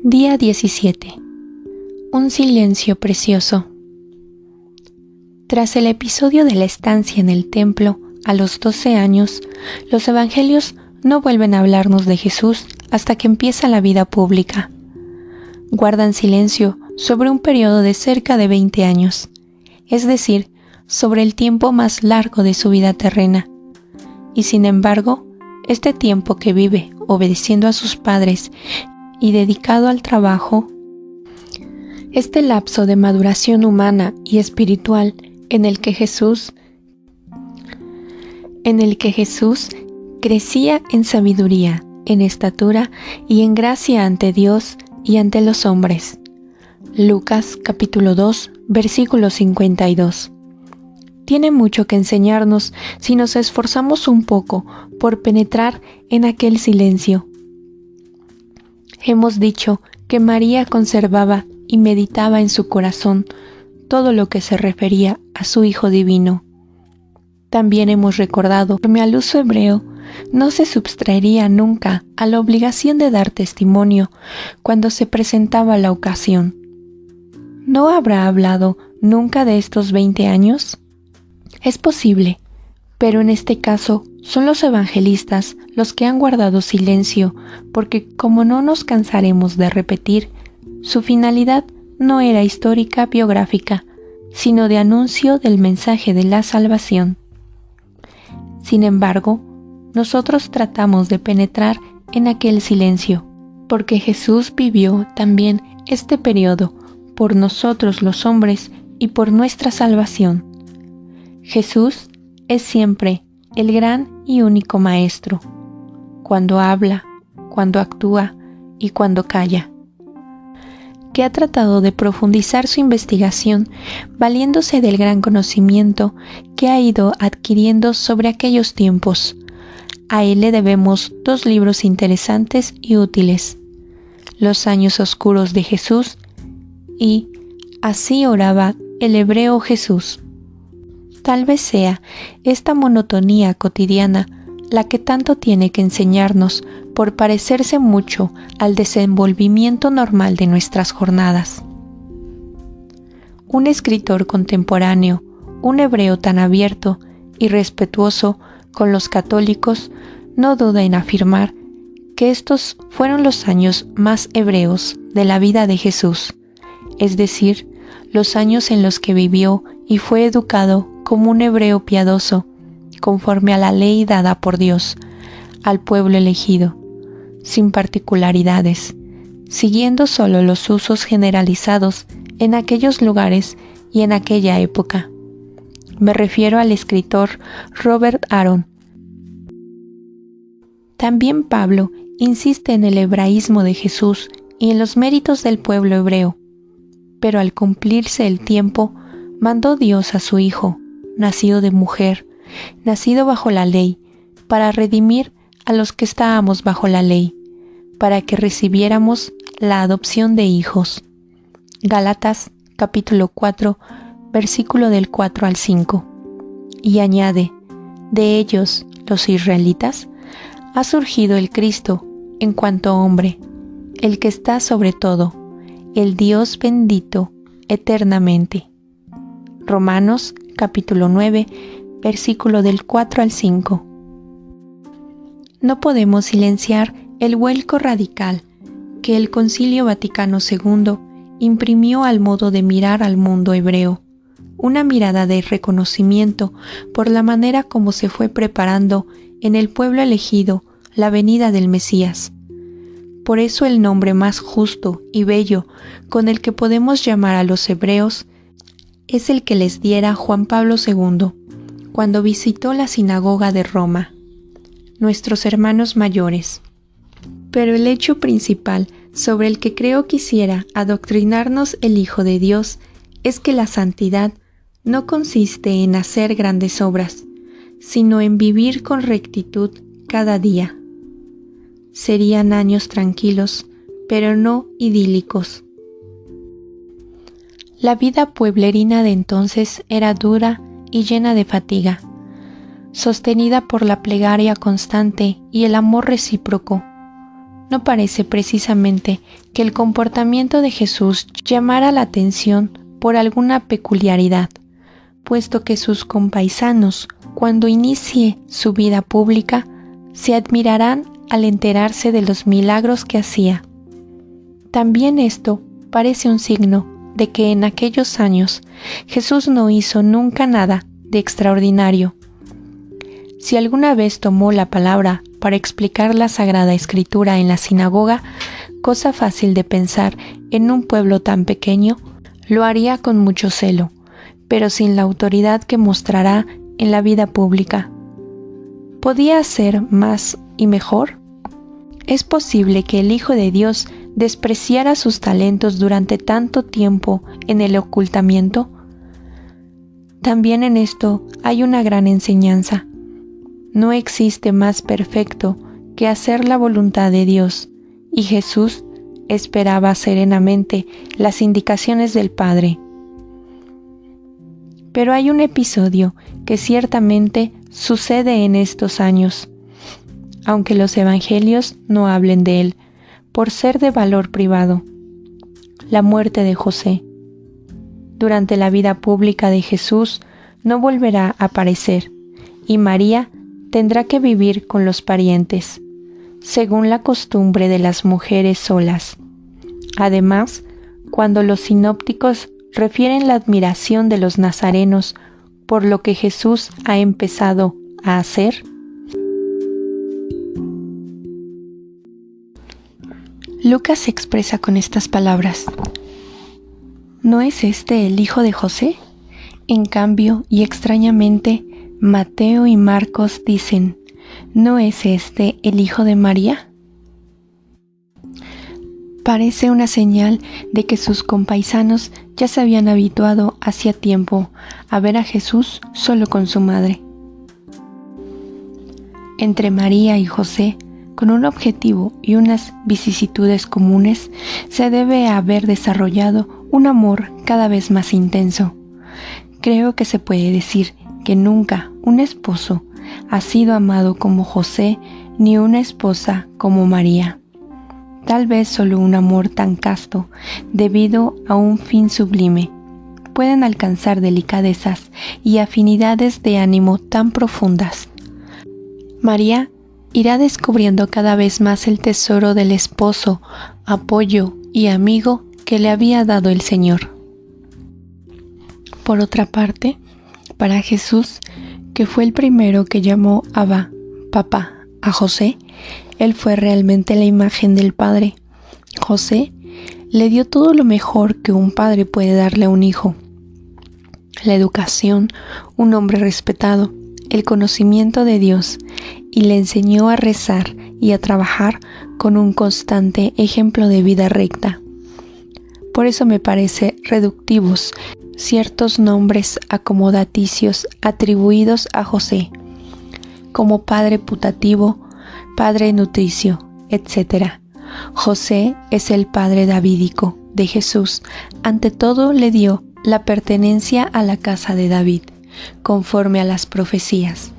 Día 17. Un silencio precioso. Tras el episodio de la estancia en el templo, a los 12 años, los evangelios no vuelven a hablarnos de Jesús hasta que empieza la vida pública. Guardan silencio sobre un periodo de cerca de 20 años, es decir, sobre el tiempo más largo de su vida terrena. Y sin embargo, este tiempo que vive obedeciendo a sus padres y dedicado al trabajo, este lapso de maduración humana y espiritual en el que Jesús crecía en sabiduría, en estatura y en gracia ante Dios y ante los hombres. Lucas capítulo 2, versículo 52. Tiene mucho que enseñarnos si nos esforzamos un poco por penetrar en aquel silencio. Hemos dicho que María conservaba y meditaba en su corazón todo lo que se refería a su Hijo Divino. También hemos recordado que al uso hebreo no se sustraería nunca a la obligación de dar testimonio cuando se presentaba la ocasión. ¿No habrá hablado nunca de estos 20 años? Es posible, pero en este caso son los evangelistas los que han guardado silencio, porque como no nos cansaremos de repetir, su finalidad no era histórica biográfica, sino de anuncio del mensaje de la salvación. Sin embargo, nosotros tratamos de penetrar en aquel silencio, porque Jesús vivió también este periodo por nosotros los hombres y por nuestra salvación. Jesús es siempre el gran y único Maestro, cuando habla, cuando actúa y cuando calla, que ha tratado de profundizar su investigación valiéndose del gran conocimiento que ha ido adquiriendo sobre aquellos tiempos. A él le debemos 2 libros interesantes y útiles: Los años oscuros de Jesús y Así oraba el hebreo Jesús. Tal vez sea esta monotonía cotidiana la que tanto tiene que enseñarnos por parecerse mucho al desenvolvimiento normal de nuestras jornadas. Un escritor contemporáneo, un hebreo tan abierto y respetuoso con los católicos, no duda en afirmar que estos fueron los años más hebreos de la vida de Jesús, es decir, los años en los que vivió y fue educado como un hebreo piadoso, conforme a la ley dada por Dios, al pueblo elegido, sin particularidades, siguiendo solo los usos generalizados en aquellos lugares y en aquella época. Me refiero al escritor Robert Aaron. También Pablo insiste en el hebraísmo de Jesús y en los méritos del pueblo hebreo, pero al cumplirse el tiempo, mandó Dios a su Hijo, nacido de mujer, nacido bajo la ley, para redimir a los que estábamos bajo la ley, para que recibiéramos la adopción de hijos. Gálatas capítulo 4, versículo del 4 al 5. Y añade, de ellos, los israelitas, ha surgido el Cristo en cuanto hombre, el que está sobre todo, el Dios bendito eternamente. Romanos capítulo 9, versículo del 4 al 5. No podemos silenciar el vuelco radical que el Concilio Vaticano II imprimió al modo de mirar al mundo hebreo, una mirada de reconocimiento por la manera como se fue preparando en el pueblo elegido la venida del Mesías. Por eso el nombre más justo y bello con el que podemos llamar a los hebreos es el que les diera Juan Pablo II cuando visitó la sinagoga de Roma, nuestros hermanos mayores. Pero el hecho principal sobre el que creo quisiera adoctrinarnos el Hijo de Dios es que la santidad no consiste en hacer grandes obras, sino en vivir con rectitud cada día. Serían años tranquilos, pero no idílicos. La vida pueblerina de entonces era dura y llena de fatiga, sostenida por la plegaria constante y el amor recíproco, no parece precisamente que el comportamiento de Jesús llamara la atención por alguna peculiaridad, puesto que sus compaisanos, cuando inicie su vida pública, se admirarán al enterarse de los milagros que hacía. También esto parece un signo de que en aquellos años Jesús no hizo nunca nada de extraordinario. Si alguna vez tomó la palabra para explicar la Sagrada Escritura en la sinagoga, cosa fácil de pensar en un pueblo tan pequeño, lo haría con mucho celo, pero sin la autoridad que mostrará en la vida pública. ¿Podía hacer más y mejor? ¿Es posible que el Hijo de Dios despreciara sus talentos durante tanto tiempo en el ocultamiento? También en esto hay una gran enseñanza. No existe más perfecto que hacer la voluntad de Dios, y Jesús esperaba serenamente las indicaciones del Padre. Pero hay un episodio que ciertamente sucede en estos años, aunque los evangelios no hablen de él, por ser de valor privado: la muerte de José. Durante la vida pública de Jesús no volverá a aparecer, y María tendrá que vivir con los parientes, según la costumbre de las mujeres solas. Además, cuando los sinópticos refieren la admiración de los nazarenos por lo que Jesús ha empezado a hacer, Lucas se expresa con estas palabras: ¿no es este el hijo de José? En cambio, y extrañamente, Mateo y Marcos dicen: ¿no es este el hijo de María? Parece una señal de que sus compaisanos ya se habían habituado hacía tiempo a ver a Jesús solo con su madre. Entre María y José, con un objetivo y unas vicisitudes comunes, se debe haber desarrollado un amor cada vez más intenso. Creo que se puede decir que nunca un esposo ha sido amado como José, ni una esposa como María. Tal vez solo un amor tan casto, debido a un fin sublime, pueden alcanzar delicadezas y afinidades de ánimo tan profundas. María irá descubriendo cada vez más el tesoro del esposo, apoyo y amigo que le había dado el Señor. Por otra parte, para Jesús, que fue el primero que llamó Abba, papá, a José, él fue realmente la imagen del Padre. José le dio todo lo mejor que un padre puede darle a un hijo: la educación, un hombre respetado, el conocimiento de Dios, y le enseñó a rezar y a trabajar con un constante ejemplo de vida recta. Por eso me parece reductivos ciertos nombres acomodaticios atribuidos a José, como padre putativo, padre nutricio, etc. José es el padre davídico de Jesús. Ante todo le dio la pertenencia a la casa de David, conforme a las profecías.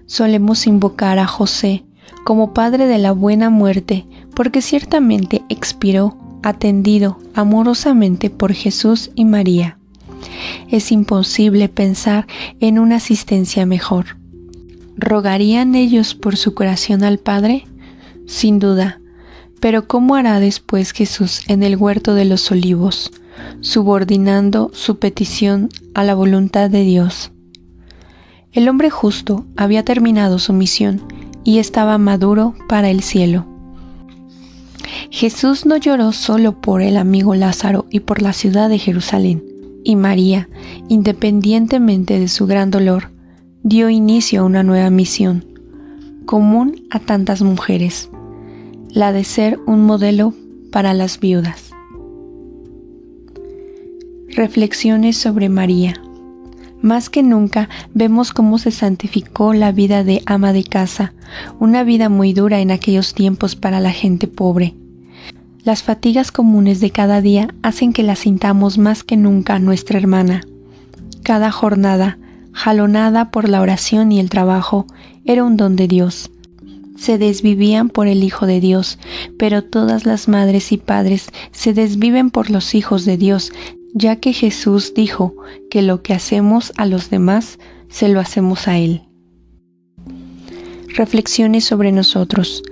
Solemos invocar a José como padre de la buena muerte, porque ciertamente expiró atendido amorosamente por Jesús y María. Es imposible pensar en una asistencia mejor. ¿Rogarían ellos por su curación al Padre? Sin duda. Pero ¿cómo hará después Jesús en el huerto de los olivos, subordinando su petición a la voluntad de Dios? El hombre justo había terminado su misión y estaba maduro para el cielo. Jesús no lloró solo por el amigo Lázaro y por la ciudad de Jerusalén, y María, independientemente de su gran dolor, dio inicio a una nueva misión, común a tantas mujeres, la de ser un modelo para las viudas. Reflexiones sobre María. Más que nunca vemos cómo se santificó la vida de ama de casa, una vida muy dura en aquellos tiempos para la gente pobre. Las fatigas comunes de cada día hacen que la sintamos más que nunca nuestra hermana. Cada jornada, jalonada por la oración y el trabajo, era un don de Dios. se desvivían por el Hijo de Dios, pero todas las madres y padres se desviven por los hijos de Dios, ya que Jesús dijo que lo que hacemos a los demás, se lo hacemos a Él. Reflexiones sobre nosotros.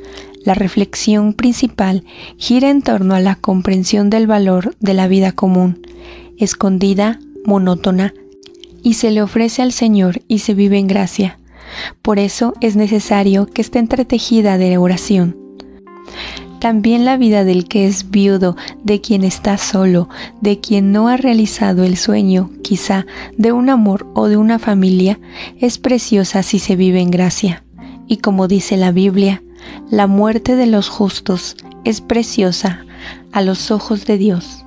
La reflexión principal gira en torno a la comprensión del valor de la vida común, escondida, monótona, y se le ofrece al Señor y se vive en gracia. Por eso es necesario que esté entretejida de oración. También la vida del que es viudo, de quien está solo, de quien no ha realizado el sueño, quizá, de un amor o de una familia, es preciosa si se vive en gracia. Y como dice la Biblia, la muerte de los justos es preciosa a los ojos de Dios.